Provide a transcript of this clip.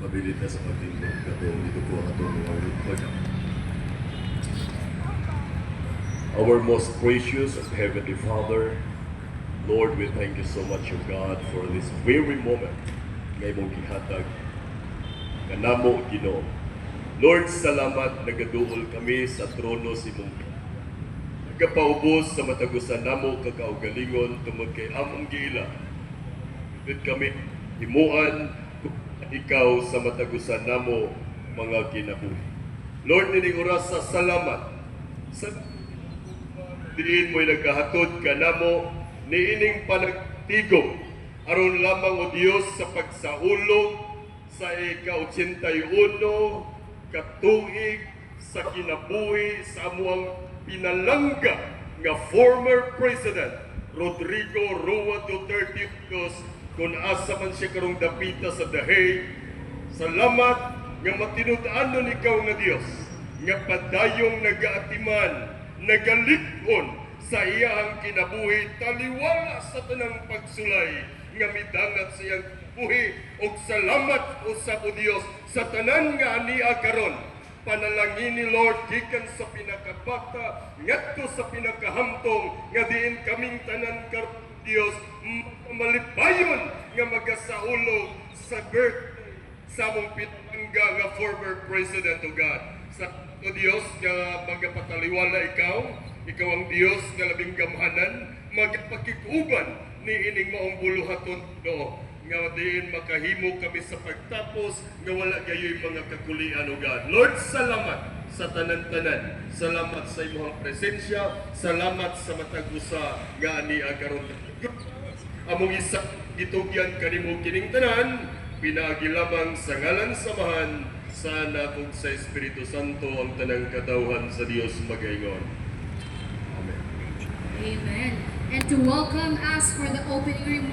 mabilit na sa pagtindog katong dito po ang atong mga program. Our most precious and Heavenly Father, Lord, we thank you so much, O God, for this very moment ngay mong gihatag kanamo Ginoo. Lord, salamat nagaduol kami sa trono si mong nagapaubos sa matagusan namo kakaugalingon tungod kay among giila. Dito kami himuan ikaw sa matagusan namo mga kinabuhi. Lord, nining oras sa salamat sa diin mo'y nagkahatod ka namo niining panagtigom aron lamang o Dios sa pagsaulog sa ika-81 katuig sa kinabuhi sa amuang pinalangga nga former President Rodrigo Roa Duterte kung asa man siya karong dapita sa The Hague. Salamat nga matinud-anon ikaw nga Dios nga padayong nagaatiman, nagalipon sa iyang kinabuhi taliwala sa tanang pagsulay nga midangat sa iyang buhi og salamat usab o Dios sa tanan nga ania karon. Panalangin ni Lord gikan sa pinakabata ngadto sa pinakahamtong nga diin kaming tanan karon Dios malipayon nga magasaulog sa birthday sa among pinalangga nga former President o God. Sa o Dios nga magapataliwala ikaw ang Dios nga labing gamhanan, magpakikuban ni ining maong buluhaton do nga diin makahimo kami sa pagtapos nga wala gayoy mga kakulian o God. Lord, salamat sa tanan-tanan. Salamat sa imong presensya. Salamat sa matagusa nga ani karon. Among isa gitugyan kanimo kining tanan, pinaagi lamang sa ngalan samahan sana ug sa Espiritu Santo ang tanang kadauhan sa Dios magaingon. Amen. Amen. And to welcome us for the opening remarks.